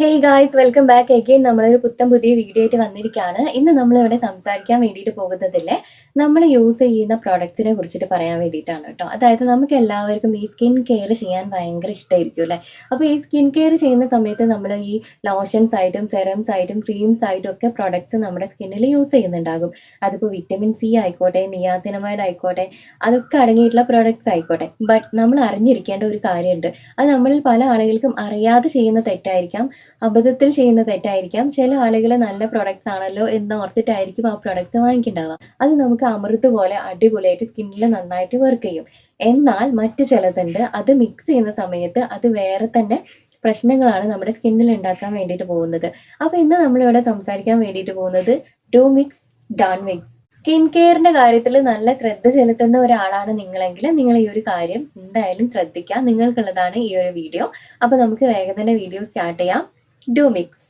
Hey guys, welcome back again. നമ്മളൊരു പുതിയ video ആയിട്ട് വന്നിരിക്കുകയാണ്. ഇന്ന് നമ്മളിവിടെ സംസാരിക്കാൻ വേണ്ടിയിട്ട് പോകുന്നതില്ലേ, നമ്മൾ യൂസ് ചെയ്യുന്ന പ്രൊഡക്ട്സിനെ കുറിച്ചിട്ട് പറയാൻ വേണ്ടിയിട്ടാണ് കേട്ടോ. അതായത് നമുക്ക് എല്ലാവർക്കും ഈ സ്കിൻ കെയർ ചെയ്യാൻ ഭയങ്കര ഇഷ്ടമായിരിക്കും അല്ലേ. അപ്പോൾ ഈ സ്കിൻ കെയർ ചെയ്യുന്ന സമയത്ത് നമ്മൾ ഈ ലോഷൻസ് ആയിട്ടും സെറംസ് ആയിട്ടും ക്രീംസ് ആയിട്ടും ഒക്കെ പ്രൊഡക്ട്സ് നമ്മുടെ സ്കിന്നിൽ യൂസ് ചെയ്യുന്നുണ്ടാകും. അതിപ്പോൾ വിറ്റമിൻ സി ആയിക്കോട്ടെ, നിയാസിനമൈഡ് ആയിക്കോട്ടെ, അതൊക്കെ അടങ്ങിയിട്ടുള്ള പ്രൊഡക്ട്സ് ആയിക്കോട്ടെ. ബട്ട് നമ്മൾ അറിഞ്ഞിരിക്കേണ്ട ഒരു കാര്യമുണ്ട്. അത് നമ്മളിൽ പല ആളുകൾക്കും അറിയാതെ ചെയ്യുന്ന തെറ്റായിരിക്കാം, അബദ്ധത്തിൽ ചെയ്യുന്ന തെറ്റായിരിക്കാം. ചില ആളുകൾ നല്ല പ്രൊഡക്ട്സ് ആണല്ലോ എന്ന് ഓർത്തിട്ടായിരിക്കും ആ പ്രൊഡക്ട്സ് വാങ്ങിക്കുന്നുണ്ടാവുക. അത് നമുക്ക് അമൃത് പോലെ അടിപൊളിയായിട്ട് സ്കിന്നിൽ നന്നായിട്ട് വർക്ക് ചെയ്യും. എന്നാൽ മറ്റു ചിലതുണ്ട്, അത് മിക്സ് ചെയ്യുന്ന സമയത്ത് അത് വേറെ തന്നെ പ്രശ്നങ്ങളാണ് നമ്മുടെ സ്കിന്നിൽ ഉണ്ടാക്കാൻ വേണ്ടിയിട്ട് പോകുന്നത്. അപ്പോൾ ഇന്ന് നമ്മളിവിടെ സംസാരിക്കാൻ വേണ്ടിയിട്ട് പോകുന്നത് do mix don't mix. Skin കെയറിന്റെ കാര്യത്തിൽ നല്ല ശ്രദ്ധ ചെലുത്തുന്ന ഒരാളാണ് നിങ്ങളെങ്കിൽ നിങ്ങൾ ഈ ഒരു കാര്യം എന്തായാലും ശ്രദ്ധിക്കുക. നിങ്ങൾക്കുള്ളതാണ് ഈ ഒരു വീഡിയോ. അപ്പോൾ നമുക്ക് വേഗം തന്നെ വീഡിയോ സ്റ്റാർട്ട് ചെയ്യാം. Do mix.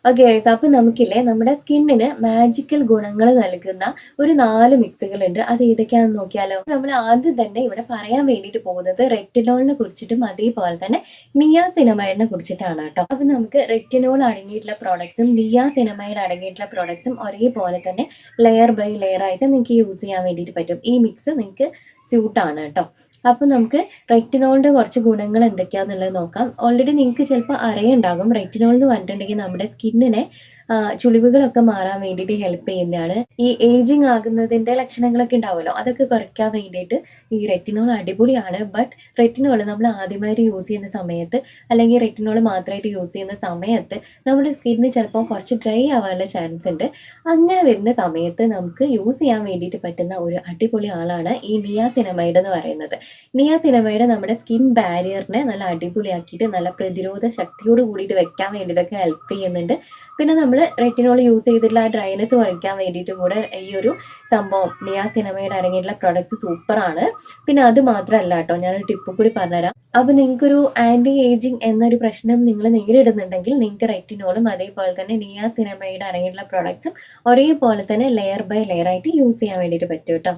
ഓക്കെ ഗൈസ്, അപ്പോൾ നമുക്കില്ലേ നമ്മുടെ സ്കിന്നിന് മാജിക്കൽ ഗുണങ്ങൾ നൽകുന്ന ഒരു 4 മിക്സുകളുണ്ട്. അത് ഏതൊക്കെയാണെന്ന് നോക്കിയാലോ. നമ്മൾ ആദ്യം തന്നെ ഇവിടെ പറയാൻ വേണ്ടിയിട്ട് പോകുന്നത് റെറ്റിനോളിനെ കുറിച്ചിട്ടും അതേപോലെ തന്നെ നിയാസിനമൈഡിനെ കുറിച്ചിട്ടാണ് കേട്ടോ. അപ്പോൾ നമുക്ക് റെറ്റിനോൾ അടങ്ങിയിട്ടുള്ള പ്രോഡക്ട്സും നിയാസിനമൈഡ് അടങ്ങിയിട്ടുള്ള പ്രോഡക്ട്സും ഒരേപോലെ തന്നെ ലെയർ ബൈ ലെയർ ആയിട്ട് നിങ്ങൾക്ക് യൂസ് ചെയ്യാൻ വേണ്ടിയിട്ട് പറ്റും. ഈ മിക്സ് നിങ്ങൾക്ക് സ്യൂട്ടാണ് കേട്ടോ. അപ്പോൾ നമുക്ക് റെറ്റിനോളിൻ്റെ കുറച്ച് ഗുണങ്ങൾ എന്തൊക്കെയാണെന്നുള്ളത് നോക്കാം. ഓൾറെഡി നിങ്ങൾക്ക് ചിലപ്പോൾ അറിയുണ്ടാകും, റെറ്റിനോൾ എന്ന് പറഞ്ഞിട്ടുണ്ടെങ്കിൽ നമ്മുടെ സ്കിന്നിനെ ചുളിവുകളൊക്കെ മാറാൻ വേണ്ടിയിട്ട് ഹെൽപ്പ് ചെയ്യുന്നതാണ്. ഈ ഏജിങ് ആകുന്നതിൻ്റെ ലക്ഷണങ്ങളൊക്കെ ഉണ്ടാവുമല്ലോ, അതൊക്കെ കുറയ്ക്കാൻ വേണ്ടിയിട്ട് ഈ റെറ്റിനോൾ അടിപൊളിയാണ്. ബട്ട് റെറ്റിനോൾ നമ്മൾ ആദ്യമായിട്ട് യൂസ് ചെയ്യുന്ന സമയത്ത്, അല്ലെങ്കിൽ റെറ്റിനോൾ മാത്രമായിട്ട് യൂസ് ചെയ്യുന്ന സമയത്ത് നമ്മുടെ സ്കിന്നിന് ചിലപ്പോൾ കുറച്ച് ഡ്രൈ ആവാനുള്ള ചാൻസ് ഉണ്ട്. അങ്ങനെ വരുന്ന സമയത്ത് നമുക്ക് യൂസ് ചെയ്യാൻ വേണ്ടിയിട്ട് പറ്റുന്ന ഒരു അടിപൊളി ആളാണ് ഈ നിയാസിനമൈഡ് എന്ന് പറയുന്നത്. നിയാസിനമൈഡ് നമ്മുടെ സ്കിൻ ബാരിയറിനെ നല്ല അടിപൊളിയാക്കിയിട്ട് നല്ല പ്രതിരോധ ശക്തിയോട് കൂടിയിട്ട് വെക്കാൻ വേണ്ടിയിട്ടൊക്കെ ഹെൽപ്പ് ചെയ്യുന്നുണ്ട്. പിന്നെ നമ്മൾ റെറ്റിനോൾ യൂസ് ചെയ്തിട്ടുള്ള ആ ഡ്രൈനെസ് കുറയ്ക്കാൻ വേണ്ടിയിട്ടും കൂടെ ഈ ഒരു സംഭവം നിയാസിനമൈഡ് അടങ്ങിയിട്ടുള്ള പ്രൊഡക്ട്സ് സൂപ്പറാണ്. പിന്നെ അത് മാത്രമല്ല കേട്ടോ, ഞാനൊരു ടിപ്പ് കൂടി പറഞ്ഞുതരാം. അപ്പോൾ നിങ്ങൾക്കൊരു ആൻറ്റി ഏജിങ് എന്നൊരു പ്രശ്നം നിങ്ങൾ നേരിടുന്നുണ്ടെങ്കിൽ നിങ്ങൾക്ക് റെറ്റിനോളും അതേപോലെ തന്നെ നിയാസിനമൈഡ് അടങ്ങിയിട്ടുള്ള പ്രൊഡക്ട്സും ഒരേപോലെ തന്നെ ലെയർ ബൈ ലെയർ ആയിട്ട് യൂസ് ചെയ്യാൻ വേണ്ടിയിട്ട് പറ്റും കേട്ടോ.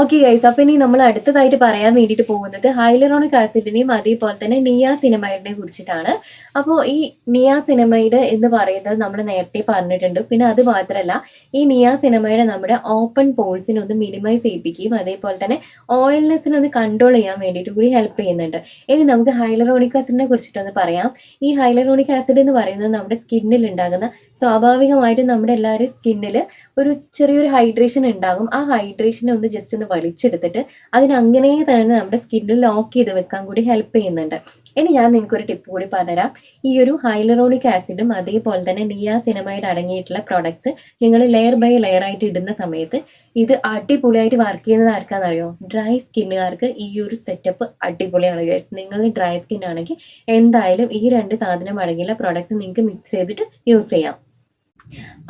ഓക്കെ ഗൈസ്, അപ്പോൾ ഇനി നമ്മൾ അടുത്തതായിട്ട് പറയാൻ വേണ്ടിയിട്ട് പോകുന്നത് ഹൈലറോണിക് ആസിഡിനെയും അതേപോലെ തന്നെ നിയാസിനമൈഡിനെ കുറിച്ചിട്ടാണ്. അപ്പോൾ ഈ നിയാസിനമൈഡ് എന്ന് പറയുന്നത് നമ്മൾ നേരത്തെ പറഞ്ഞിട്ടുണ്ട്. പിന്നെ അത് മാത്രമല്ല, ഈ നിയാസിനമൈഡ് നമ്മുടെ ഓപ്പൺ പോൾസിനെ ഒന്ന് മിനിമൈസ് ചെയ്യിപ്പിക്കുകയും അതേപോലെ തന്നെ ഓയിൽനെസ്സിനെ ഒന്ന് കൺട്രോൾ ചെയ്യാൻ വേണ്ടിയിട്ട് കൂടി ഹെൽപ്പ് ചെയ്യുന്നുണ്ട്. ഇനി നമുക്ക് ഹൈലറോണിക് ആസിഡിനെ കുറിച്ചിട്ടൊന്ന് പറയാം. ഈ ഹൈലറോണിക് ആസിഡ് എന്ന് പറയുന്നത് നമ്മുടെ സ്കിന്നിൽ ഉണ്ടാകുന്ന, സ്വാഭാവികമായിട്ടും നമ്മുടെ എല്ലാവരും സ്കിന്നിൽ ഒരു ചെറിയൊരു ഹൈഡ്രേഷൻ ഉണ്ടാകും. ആ ഹൈഡ്രേഷനെ ഒന്ന് ജസ്റ്റ് വലിച്ചെടുത്തിട്ട് അതിനങ്ങനെ തന്നെ നമ്മുടെ സ്കിന്നിൽ ലോക്ക് ചെയ്ത് വെക്കാൻ കൂടി ഹെൽപ്പ് ചെയ്യുന്നുണ്ട്. ഇനി ഞാൻ നിങ്ങൾക്കൊരു ടിപ്പ് കൂടി പറഞ്ഞുതരാം. ഈ ഒരു ഹൈലറോണിക് ആസിഡും അതേപോലെ തന്നെ നിയാസിനമൈഡ് അടങ്ങിയിട്ടുള്ള പ്രോഡക്ട്സ് നിങ്ങൾ ലെയർ ബൈ ലെയർ ആയിട്ട് ഇടുന്ന സമയത്ത് ഇത് അടിപൊളിയായിട്ട് വർക്ക് ചെയ്യുന്നത് ആർക്കാണെന്നറിയോ? ഡ്രൈ സ്കിന്നുകാർക്ക് ഈ ഒരു സെറ്റപ്പ് അടിപൊളിയാണ് ഗൈസ്. നിങ്ങൾ ഡ്രൈ സ്കിൻ ആണെങ്കിൽ എന്തായാലും ഈ 2 സാധനം അടങ്ങിയുള്ള പ്രോഡക്ട്സ് നിങ്ങൾക്ക് മിക്സ് ചെയ്തിട്ട് യൂസ് ചെയ്യാം.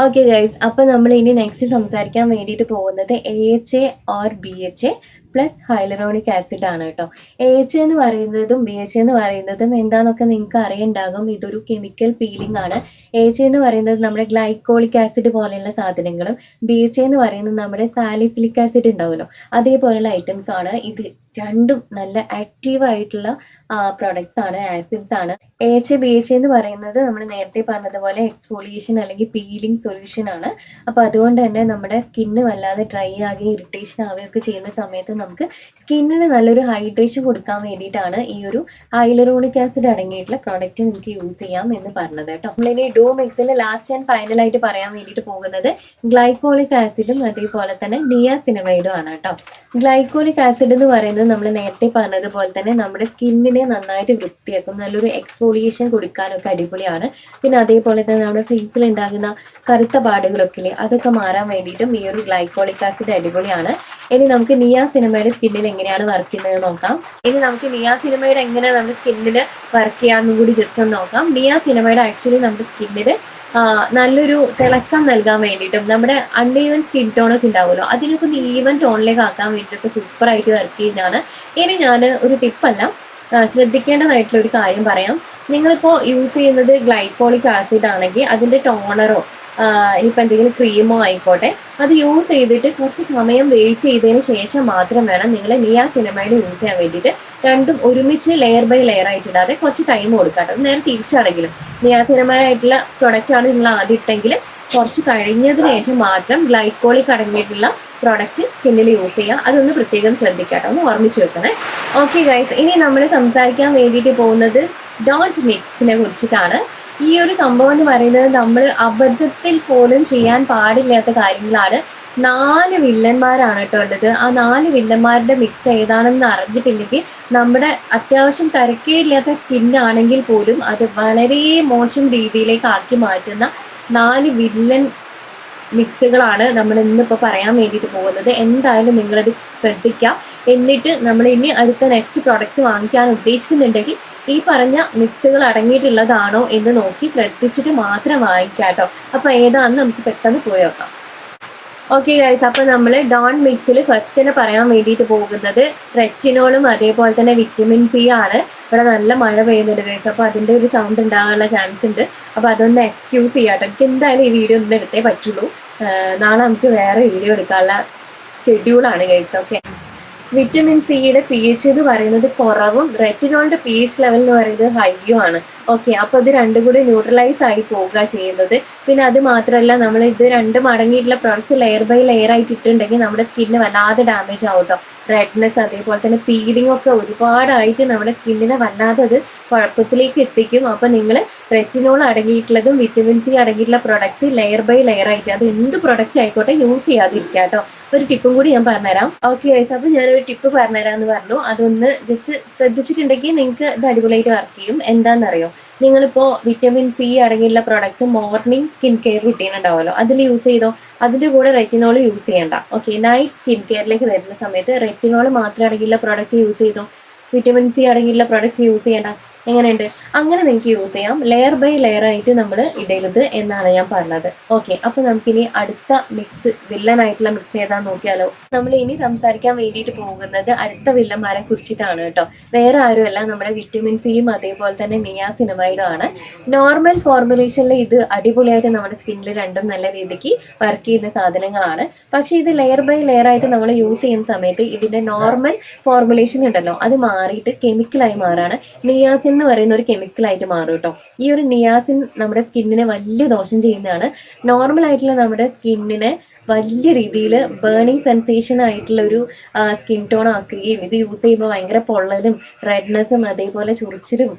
ഓക്കെ ഗൈസ്, അപ്പോൾ നമ്മൾ ഇനി നെക്സ്റ്റ് സംസാരിക്കാൻ വേണ്ടിയിട്ട് പോകുന്നത് AHA or BHA plus hyaluronic acid ആണ് കേട്ടോ. AHA എന്ന് പറയുന്നതും BHA എന്ന് പറയുന്നതും എന്താണെന്നൊക്കെ നിങ്ങൾക്ക് അറിയുണ്ടാകും. ഇതൊരു കെമിക്കൽ പീലിംഗ് ആണ്. AHA എന്ന് പറയുന്നത് നമ്മുടെ ഗ്ലൈക്കോളിക് ആസിഡ് പോലെയുള്ള സാധനങ്ങളും BHA എന്ന് പറയുന്നത് നമ്മുടെ സാലിസിലിക് ആസിഡ് ഉണ്ടാവുമല്ലോ, അതേപോലെയുള്ള ഐറ്റംസ് ആണ്. ഇത് രണ്ടും നല്ല ആക്റ്റീവ് ആയിട്ടുള്ള പ്രൊഡക്ട്സ് ആണ്, ആസിഡ്സ് ആണ്. AHA BHA എന്ന് പറയുന്നത് നമ്മൾ നേരത്തെ പറഞ്ഞതുപോലെ എക്സ്ഫോളിയേഷൻ അല്ലെങ്കിൽ പീലിംഗ് സൊല്യൂഷൻ ആണ്. അപ്പോൾ അതുകൊണ്ട് തന്നെ നമ്മുടെ സ്കിന്ന് വല്ലാതെ ഡ്രൈ ആകുകയും ഇറിറ്റേഷൻ ആവുകയൊക്കെ ചെയ്യുന്ന സമയത്ത് നമുക്ക് സ്കിന്നിന് നല്ലൊരു ഹൈഡ്രേഷൻ കൊടുക്കാൻ വേണ്ടിയിട്ടാണ് ഈ ഒരു ഹൈലറോണിക് ആസിഡ് അടങ്ങിയിട്ടുള്ള പ്രോഡക്റ്റ് നിങ്ങൾക്ക് യൂസ് ചെയ്യാം എന്ന് പറഞ്ഞത് കേട്ടോ. നമ്മളിനി ഡൂ മിക്സിൽ ലാസ്റ്റ് ആൻഡ് ഫൈനലായിട്ട് പറയാൻ വേണ്ടിയിട്ട് പോകുന്നത് ഗ്ലൈക്കോളിക് ആസിഡും അതേപോലെ തന്നെ നിയാസിനമൈഡും ആണ് കേട്ടോ. ഗ്ലൈക്കോളിക് ആസിഡ് എന്ന് പറയുന്നത് നമ്മൾ നേരത്തെ പറഞ്ഞതുപോലെ തന്നെ നമ്മുടെ സ്കിന്നിനെ നന്നായിട്ട് വൃത്തിയാക്കും, നല്ലൊരു എക്സ്ഫോളിയേഷൻ കൊടുക്കാനൊക്കെ അടിപൊളിയാണ്. പിന്നെ അതേപോലെ തന്നെ നമ്മുടെ ഫേസിൽ ഉണ്ടാകുന്ന കറുത്ത പാടുകളൊക്കെ ഇല്ലേ, അതൊക്കെ മാറാൻ വേണ്ടിയിട്ടും ഈ ഒരു ഗ്ലൈക്കോളിക് ആസിഡ് അടിപൊളിയാണ്. ഇനി നമുക്ക് നിയാസിനമൈഡ് സ്കിന്നിൽ എങ്ങനെയാണ് വർക്ക് ചെയ്യുന്നത് നോക്കാം. ഇനി നമുക്ക് നിയാസിനമൈഡ് എങ്ങനെ നമ്മുടെ സ്കിന്നിൽ വർക്ക് ചെയ്യാമെന്നും കൂടി ജസ്റ്റ് ഒന്ന് നോക്കാം. നിയാസിനമൈഡ് ആക്ച്വലി നമ്മുടെ സ്കിന്നിൽ നല്ലൊരു തിളക്കം നൽകാൻ വേണ്ടിയിട്ടും നമ്മുടെ അൺഈവൻ സ്കിൻ ടോണൊക്കെ ഉണ്ടാവുമല്ലോ, അതിനൊക്കെ ഒന്ന് ഈവൻ ടോണിലേക്ക് ആക്കാൻ വേണ്ടിയിട്ടൊക്കെ സൂപ്പറായിട്ട് വർക്ക് ചെയ്യുന്നതാണ്. ഇനി ഞാൻ ഒരു ടിപ്പല്ല, ശ്രദ്ധിക്കേണ്ടതായിട്ടുള്ള ഒരു കാര്യം പറയാം. നിങ്ങളിപ്പോൾ യൂസ് ചെയ്യുന്നത് ഗ്ലൈക്കോളിക് ആസിഡ് ആണെങ്കിൽ അതിൻ്റെ ടോണറോ ഇനിയിപ്പോൾ എന്തെങ്കിലും ക്രീമോ ആയിക്കോട്ടെ, അത് യൂസ് ചെയ്തിട്ട് കുറച്ച് സമയം വെയിറ്റ് ചെയ്തതിന് ശേഷം മാത്രം വേണം നിങ്ങൾ നിയാസിനമൈഡ് യൂസ് ചെയ്യാൻ വേണ്ടിയിട്ട്. രണ്ടും ഒരുമിച്ച് ലെയർ ബൈ ലെയർ ആയിട്ട് ഇടാതെ കുറച്ച് ടൈം കൊടുക്കാട്ടോ. നേരെ തിരിച്ചാണെങ്കിലും നിയാസിനമൈഡ് ആയിട്ടുള്ള പ്രൊഡക്റ്റ് ആണ് നിങ്ങൾ ആദ്യം ഇട്ടെങ്കിൽ കുറച്ച് കഴിഞ്ഞതിന് ശേഷം മാത്രം ഗ്ലൈക്കോളിക് അടങ്ങിയിട്ടുള്ള പ്രോഡക്റ്റ് സ്കിന്നിൽ യൂസ് ചെയ്യുക. അതൊന്ന് പ്രത്യേകം ശ്രദ്ധിക്കാട്ടോ, ഒന്ന് ഓർമ്മിച്ച് വെക്കണേ. ഓക്കെ ഗൈസ്, ഇനി നമ്മൾ സംസാരിക്കാൻ വേണ്ടിയിട്ട് പോകുന്നത് ഡോണ്ട് മിക്സിനെ കുറിച്ചിട്ടാണ്. ഈ ഒരു സംഭവം എന്ന് പറയുന്നത് നമ്മൾ അബദ്ധത്തിൽ പോലും ചെയ്യാൻ പാടില്ലാത്ത കാര്യങ്ങളാണ്. 4 വില്ലന്മാരാണ് കേട്ടോ ഉള്ളത്. ആ 4 വില്ലന്മാരുടെ മിക്സ് ഏതാണെന്ന് അറിഞ്ഞിട്ടില്ലെങ്കിൽ നമ്മുടെ അത്യാവശ്യം തരക്കേടില്ലാത്ത സ്കിന്നാണെങ്കിൽ പോലും അത് വളരെ മോശം രീതിയിലേക്ക് ആക്കി മാറ്റുന്ന 4 വില്ലൻ മിക്സുകളാണ് നമ്മൾ ഇന്നിപ്പോൾ പറയാൻ വേണ്ടിയിട്ട് പോകുന്നത്. എന്തായാലും നിങ്ങളത് ശ്രദ്ധിക്കുക. എന്നിട്ട് നമ്മൾ ഇനി അടുത്ത നെക്സ്റ്റ് പ്രോഡക്റ്റ്സ് വാങ്ങിക്കാൻ ഉദ്ദേശിക്കുന്നുണ്ടെങ്കിൽ ഈ പറഞ്ഞ മിക്സുകൾ അടങ്ങിയിട്ടുള്ളതാണോ എന്ന് നോക്കി ശ്രദ്ധിച്ചിട്ട് മാത്രം വാങ്ങിക്കാം കേട്ടോ. അപ്പോൾ ഏതാണെന്ന് നമുക്ക് പെട്ടെന്ന് പോയി നോക്കാം. ഓക്കെ ഗൈസ്, അപ്പോൾ നമ്മൾ ഡോൺ മിക്സിൽ ഫസ്റ്റ് തന്നെ പറയാൻ വേണ്ടിയിട്ട് പോകുന്നത് റെറ്റിനോളും അതേപോലെ തന്നെ വിറ്റമിൻ സി ആണ്. ഇവിടെ നല്ല മഴ പെയ്യുന്നുണ്ട് ഗൈസ്, അപ്പോൾ അതിൻ്റെ ഒരു സൗണ്ട് ഉണ്ടാകാനുള്ള ചാൻസ് ഉണ്ട്. അപ്പോൾ അതൊന്ന് എക്സ്ക്യൂസ് ചെയ്യാട്ടോ. എനിക്ക് എന്തായാലും ഈ വീഡിയോ ഒന്ന് എടുത്തേ പറ്റുള്ളൂ. നാളെ നമുക്ക് വേറെ വീഡിയോ എടുക്കാനുള്ള ഷെഡ്യൂളാണ് ഗൈസ്. ഓക്കെ, വിറ്റമിൻ സിയുടെ പി എച്ച് എന്ന് പറയുന്നത് കുറവും റെറ്റിനോളിന്റെ പി എച്ച് ലെവൽ എന്ന് പറയുന്നത് ഹൈയും ആണ്. ഓക്കെ, അപ്പോൾ ഇത് രണ്ടും കൂടി ന്യൂട്രലൈസ് ആയി പോവുക ചെയ്യുന്നത്. പിന്നെ അത് മാത്രമല്ല, നമ്മൾ ഇത് രണ്ടും അടങ്ങിയിട്ടുള്ള പ്രോഡക്ട്സ് ലെയർ ബൈ ലെയർ ആയിട്ട് ഇട്ടുണ്ടെങ്കിൽ നമ്മുടെ സ്കിന്നിന് വല്ലാതെ ഡാമേജ് ആവും കേട്ടോ. റെഡ്നെസ് അതേപോലെ തന്നെ പീലിംഗ് ഒക്കെ ഒരുപാടായിട്ട് നമ്മുടെ സ്കിന്നിനെ വല്ലാതെ അത് കുഴപ്പത്തിലേക്ക് എത്തിക്കും. അപ്പോൾ നിങ്ങൾ റെറ്റിനോൾ അടങ്ങിയിട്ടുള്ളതും വിറ്റമിൻ സി അടങ്ങിയിട്ടുള്ള പ്രൊഡക്ട്സ് ലെയർ ബൈ ലെയർ ആയിട്ട്, അത് എന്ത് പ്രൊഡക്റ്റ് ആയിക്കോട്ടെ, യൂസ് ചെയ്യാതിരിക്കുക കേട്ടോ. ഒരു ടിപ്പും കൂടി ഞാൻ പറഞ്ഞുതരാം. ഓക്കെ ഗൈസ്, അപ്പോൾ ഞാനൊരു ടിപ്പ് പറഞ്ഞുതരാമെന്ന് പറഞ്ഞു. അതൊന്ന് ജസ്റ്റ് ശ്രദ്ധിച്ചിട്ടുണ്ടെങ്കിൽ നിങ്ങൾക്ക് ഇത് അടിപൊളിയായിട്ട് വർക്ക് ചെയ്യും. എന്താണെന്നറിയോ, നിങ്ങളിപ്പോൾ വിറ്റമിൻ സി അടങ്ങിയുള്ള products morning skin care routine ഉണ്ടാവുമല്ലോ, അതിൽ യൂസ് ചെയ്തോ. അതിൻ്റെ കൂടെ റെറ്റിനോൾ യൂസ് ചെയ്യണ്ട. ഓക്കെ, നൈറ്റ് സ്കിൻ കെയറിലേക്ക് വരുന്ന സമയത്ത് റെറ്റിനോൾ മാത്രം അടങ്ങിയുള്ള പ്രോഡക്റ്റ് യൂസ് ചെയ്തോ, വിറ്റമിൻ സി അടങ്ങിയുള്ള പ്രോഡക്റ്റ്സ് യൂസ് ചെയ്യണ്ട. എങ്ങനെയുണ്ട്? അങ്ങനെ നിങ്ങൾക്ക് യൂസ് ചെയ്യാം. ലെയർ ബൈ ലെയർ ആയിട്ട് നമ്മൾ ഇടരുത് എന്നാണ് ഞാൻ പറഞ്ഞത്. ഓക്കെ, അപ്പോൾ നമുക്കിനി അടുത്ത മിക്സ്, വില്ലനായിട്ടുള്ള മിക്സ് ഏതാന്ന് നോക്കിയാലോ. നമ്മൾ ഇനി സംസാരിക്കാൻ വേണ്ടിയിട്ട് പോകുന്നത് അടുത്ത വില്ലന്മാരെ കുറിച്ചിട്ടാണ് കേട്ടോ. വേറെ ആരുമല്ല, നമ്മുടെ വിറ്റമിൻ സിയും അതേപോലെ തന്നെ നിയാസിനമൈഡും ആണ്. നോർമൽ ഫോർമുലേഷനിൽ ഇത് അടിപൊളിയായിട്ട് നമ്മുടെ സ്കിന്നിൽ രണ്ടും നല്ല രീതിക്ക് വർക്ക് ചെയ്യുന്ന സാധനങ്ങളാണ്. പക്ഷേ ഇത് ലെയർ ബൈ ലെയർ ആയിട്ട് നമ്മൾ യൂസ് ചെയ്യുന്ന സമയത്ത് ഇതിൻ്റെ നോർമൽ ഫോർമുലേഷൻ ഉണ്ടല്ലോ, അത് മാറിയിട്ട് കെമിക്കലായി മാറാണ്. നിയാസിൻ എന്ന് പറയുന്ന ഒരു കെമിക്കലായിട്ട് മാറും കേട്ടോ. ഈ ഒരു നിയാസിൻ നമ്മുടെ സ്കിന്നിനെ വലിയ ദോഷം ചെയ്യുന്നതാണ്. നോർമൽ ആയിട്ടുള്ള നമ്മുടെ സ്കിന്നിനെ വലിയ രീതിയിൽ ബേണിങ് സെൻസേഷൻ ആയിട്ടുള്ള ഒരു സ്കിൻ ടോൺ ആക്കുകയും ഇത് യൂസ് ചെയ്യുമ്പോൾ ഭയങ്കര പൊള്ളലും റെഡ്നെസ്സും അതേപോലെ ചൊറിച്ചിലും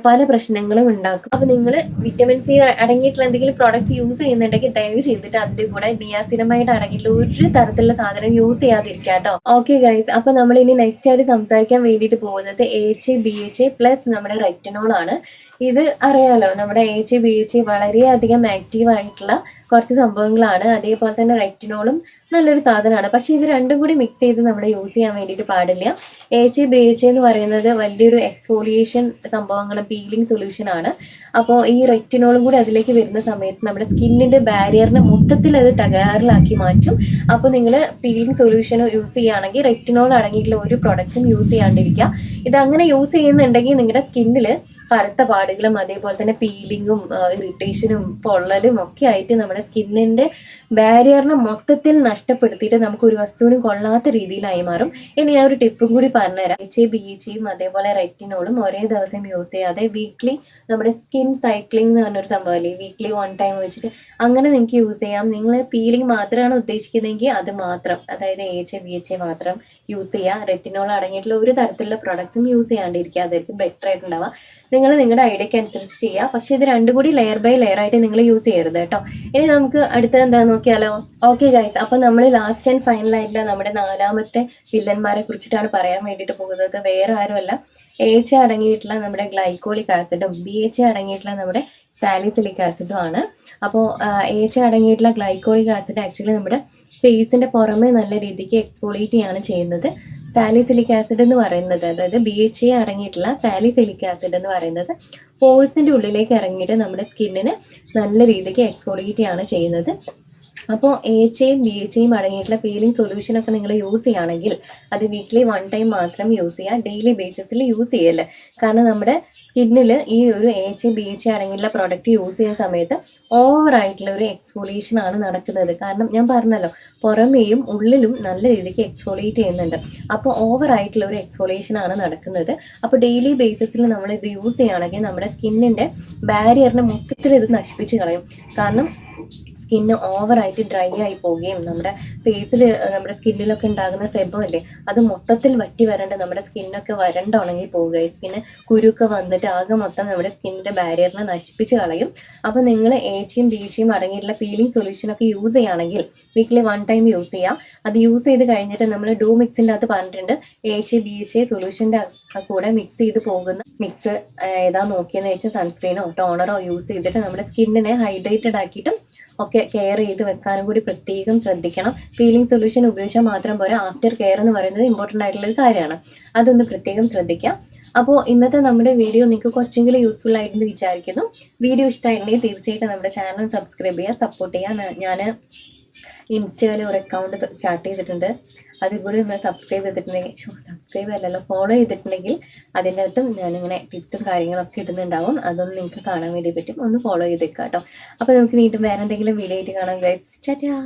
പല പ്രശ്നങ്ങളും ഉണ്ടാക്കും. അപ്പോൾ നിങ്ങൾ വിറ്റമിൻ സി അടങ്ങിയിട്ടുള്ള എന്തെങ്കിലും പ്രോഡക്ട്സ് യൂസ് ചെയ്യുന്നുണ്ടെങ്കിൽ ദയവ് ചെയ്തിട്ട് അതിൻ്റെ കൂടെ നിയാസിനമൈഡ് അടങ്ങിയിട്ടുള്ള ഒരു തരത്തിലുള്ള സാധനം യൂസ് ചെയ്യാതിരിക്കുക കേട്ടോ. ഓക്കെ ഗൈസ്, അപ്പോൾ നമ്മൾ ഇനി നെക്സ്റ്റ് ആയിട്ട് സംസാരിക്കാൻ വേണ്ടിയിട്ട് പോകുന്നത് AHA BHA പ്ലസ് നമ്മുടെ റെറ്റിനോൾ ആണ്. ഇത് അറിയാലോ, നമ്മുടെ AHA BHA വളരെയധികം ആക്റ്റീവ് ആയിട്ടുള്ള കുറച്ച് സംഭവങ്ങളാണ്. അതേപോലെ തന്നെ റെറ്റിനോളും നല്ലൊരു സാധനമാണ്. പക്ഷേ ഇത് രണ്ടും കൂടി മിക്സ് ചെയ്ത് നമ്മൾ യൂസ് ചെയ്യാൻ വേണ്ടിയിട്ട് പാടില്ല. AHA BHA എന്ന് പറയുന്നത് വലിയൊരു എക്സ്ഫോളിയേഷൻ സംഭവങ്ങളും പീലിംഗ് സൊല്യൂഷൻ ആണ്. അപ്പോൾ ഈ റെറ്റിനോളും കൂടി അതിലേക്ക് വരുന്ന സമയത്ത് നമ്മുടെ സ്കിന്നിൻ്റെ ബാരിയറിനെ മൊത്തത്തിൽ അത് തകരാറിലാക്കി മാറ്റും. അപ്പോൾ നിങ്ങൾ പീലിംഗ് സൊല്യൂഷൻ യൂസ് ചെയ്യുകയാണെങ്കിൽ റെറ്റിനോൾ അടങ്ങിയിട്ടുള്ള ഒരു പ്രൊഡക്റ്റും യൂസ് ചെയ്യാണ്ടിരിക്കുക. ഇതങ്ങനെ യൂസ് ചെയ്യുന്നുണ്ടെങ്കിൽ നിങ്ങളുടെ സ്കിന്നിൽ കറുത്ത പാടുകളും അതേപോലെ തന്നെ പീലിങ്ങും ഇറിറ്റേഷനും പൊള്ളലും ഒക്കെ ആയിട്ട് നമ്മുടെ സ്കിന്നിൻ്റെ ബാരിയറിനെ മൊത്തത്തിൽ നഷ്ടപ്പെടുത്തിയിട്ട് നമുക്ക് ഒരു വസ്തുവിനും കൊള്ളാത്ത രീതിയിലായി മാറും. ഇനി ഞാൻ ഒരു ടിപ്പും കൂടി പറഞ്ഞുതരാം. AHA BHAയും അതേപോലെ റെറ്റിനോളും ഒരേ ദിവസം യൂസ് ചെയ്യാതെ വീക്ക്ലി നമ്മുടെ സ്കിൻ സൈക്ലിംഗ് എന്ന് പറഞ്ഞൊരു സംഭവമല്ലേ, വീക്ക്ലി 1 ടൈം വെച്ചിട്ട് അങ്ങനെ നിങ്ങൾക്ക് യൂസ് ചെയ്യാം. നിങ്ങൾ പീലിംഗ് മാത്രമാണ് ഉദ്ദേശിക്കുന്നതെങ്കിൽ അത് മാത്രം, അതായത് AHA BHA മാത്രം യൂസ് ചെയ്യുക. റെറ്റിനോൾ അടങ്ങിയിട്ടുള്ള ഒരു തരത്തിലുള്ള പ്രൊഡക്ട്സും യൂസ് ചെയ്യാണ്ടിരിക്കുക, അതായിരിക്കും ബെറ്റർ ആയിട്ടുണ്ടാവുക. നിങ്ങൾ നിങ്ങളുടെ ഐഡിയക്ക് അനുസരിച്ച് ചെയ്യുക. പക്ഷേ ഇത് രണ്ടും കൂടി ലെയർ ബൈ ലെയർ ആയിട്ട് നിങ്ങൾ യൂസ് ചെയ്യരുത് കേട്ടോ. ഇനി നമുക്ക് അടുത്തത് എന്താണെന്ന് നോക്കിയാലോ. ഓക്കെ ഗൈസ്, അപ്പോൾ നമ്മൾ ലാസ്റ്റ് ആൻഡ് ഫൈനൽ ആയിട്ടുള്ള നമ്മുടെ 4ാമത്തെ വില്ലന്മാരെ കുറിച്ചിട്ടാണ് പറയാൻ വേണ്ടിയിട്ട് പോകുന്നത്. വേറെ ആരുമല്ല, AHA അടങ്ങിയിട്ടുള്ള നമ്മുടെ ഗ്ലൈക്കോളിക് ആസിഡും BHA അടങ്ങിയിട്ടുള്ള നമ്മുടെ സാലിസിലിക് ആസിഡും ആണ്. അപ്പോൾ AHA അടങ്ങിയിട്ടുള്ള ഗ്ലൈക്കോളിക് ആസിഡ് ആക്ച്വലി നമ്മുടെ ഫേസിൻ്റെ പുറമെ നല്ല രീതിക്ക് എക്സ്ഫോളിയേറ്റ് ചെയ്യാണ് ചെയ്യുന്നത്. സാലിസിലിക് ആസിഡ് എന്ന് പറയുന്നത്, അതായത് BHA അടങ്ങിയിട്ടുള്ള സാലിസിലിക് ആസിഡ് എന്ന് പറയുന്നത് പോഴ്സിൻ്റെ ഉള്ളിലേക്ക് ഇറങ്ങിയിട്ട് നമ്മുടെ സ്കിന്നിന് നല്ല രീതിക്ക് എക്സ്ഫോളിയേറ്റ് ആണ് ചെയ്യുന്നത്. അപ്പോൾ AHAയും BHAയും അടങ്ങിയിട്ടുള്ള പീലിംഗ് സൊല്യൂഷനൊക്കെ നിങ്ങൾ യൂസ് ചെയ്യുകയാണെങ്കിൽ അത് വീക്ക്ലി 1 ടൈം മാത്രം യൂസ് ചെയ്യുക, ഡെയിലി ബേസിസിൽ യൂസ് ചെയ്യല്ലേ. കാരണം നമ്മുടെ സ്കിന്നിൽ ഈ ഒരു AHA BHA അടങ്ങിയിട്ടുള്ള പ്രോഡക്റ്റ് യൂസ് ചെയ്യുന്ന സമയത്ത് ഓവറായിട്ടുള്ള ഒരു എക്സ്ഫോളിയേഷൻ ആണ് നടക്കുന്നത്. കാരണം ഞാൻ പറഞ്ഞല്ലോ, പുറമേയും ഉള്ളിലും നല്ല രീതിക്ക് എക്സ്ഫോളിയേറ്റ് ചെയ്യുന്നുണ്ട്. അപ്പോൾ ഓവറായിട്ടുള്ള ഒരു എക്സ്ഫോളിയേഷൻ ആണ് നടക്കുന്നത്. അപ്പോൾ ഡെയിലി ബേസിസിൽ നമ്മൾ ഇത് യൂസ് ചെയ്യുകയാണെങ്കിൽ നമ്മുടെ സ്കിന്നിൻ്റെ ബാരിയറിനെ മൊത്തത്തിൽ ഇത് നശിപ്പിച്ച് കളയും. കാരണം സ്കിന്ന് ഓവറായിട്ട് ഡ്രൈ ആയി പോവുകയും നമ്മുടെ ഫേസിൽ നമ്മുടെ സ്കിന്നിലൊക്കെ ഉണ്ടാകുന്ന സെബമല്ലേ അത് മൊത്തത്തിൽ വറ്റി വരണ്ട് നമ്മുടെ സ്കിന്നൊക്കെ വരണ്ട് ഉണങ്ങി പോവുക. പിന്നെ കുരുക്കെ വന്നിട്ട് ആകെ മൊത്തം നമ്മുടെ സ്കിന്നിൻ്റെ ബാരിയറിനെ നശിപ്പിച്ച് കളയും. അപ്പോൾ നിങ്ങൾ AHAയും BHAയും അടങ്ങിയിട്ടുള്ള പീലിംഗ് സൊല്യൂഷനൊക്കെ യൂസ് ചെയ്യുകയാണെങ്കിൽ വീക്ക്ലി 1 ടൈം യൂസ് ചെയ്യുക. അത് യൂസ് ചെയ്ത് കഴിഞ്ഞിട്ട് നമ്മൾ ഡൂ മിക്സിൻ്റെ അകത്ത് പറഞ്ഞിട്ടുണ്ട് AHA BHA സൊല്യൂഷൻ്റെ കൂടെ മിക്സ് ചെയ്ത് പോകുന്ന മിക്സ് ഏതാ നോക്കിയെന്ന് വെച്ചാൽ സൺസ്ക്രീനോ ടോണറോ യൂസ് ചെയ്തിട്ട് നമ്മുടെ സ്കിന്നിനെ ഹൈഡ്രേറ്റഡ് ആക്കിയിട്ടും ഒക്കെ കെയർ ചെയ്ത് വെക്കാനും കൂടി പ്രത്യേകം ശ്രദ്ധിക്കണം. പീലിംഗ് സൊല്യൂഷൻ ഉപയോഗിച്ചാൽ മാത്രം പോരാ, ആഫ്റ്റർ കെയർ എന്ന് പറയുന്നത് ഇമ്പോർട്ടൻ്റ് ആയിട്ടുള്ള ഒരു കാര്യമാണ്. അതൊന്ന് പ്രത്യേകം ശ്രദ്ധിക്കാം. അപ്പോൾ ഇന്നത്തെ നമ്മുടെ വീഡിയോ നിങ്ങൾക്ക് കുറച്ചെങ്കിലും യൂസ്ഫുൾ ആയിട്ടെന്ന് വിചാരിക്കുന്നു. വീഡിയോ ഇഷ്ടമായിട്ടുണ്ടെങ്കിൽ തീർച്ചയായിട്ടും നമ്മുടെ ചാനൽ സബ്സ്ക്രൈബ് ചെയ്യുക, സപ്പോർട്ട് ചെയ്യുക. ഞാൻ ഇൻസ്റ്റയിൽ ഒരു അക്കൗണ്ട് സ്റ്റാർട്ട് ചെയ്തിട്ടുണ്ട്, അതിൽ കൂടി ഒന്ന് സബ്സ്ക്രൈബ് അല്ലല്ലോ ഫോളോ ചെയ്തിട്ടുണ്ടെങ്കിൽ അതിൻ്റെ അകത്തും ഞാനിങ്ങനെ ടിപ്സും കാര്യങ്ങളൊക്കെ ഇടുന്നുണ്ടാവും. അതൊന്നും നിങ്ങൾക്ക് കാണാൻ വേണ്ടി പറ്റും. ഒന്ന് ഫോളോ ചെയ്തേക്കാം കേട്ടോ. അപ്പോൾ നമുക്ക് വീണ്ടും വേറെ എന്തെങ്കിലും വീഡിയോ ആയിട്ട് കാണാം ഗൈസ്. ടാറ്റാ.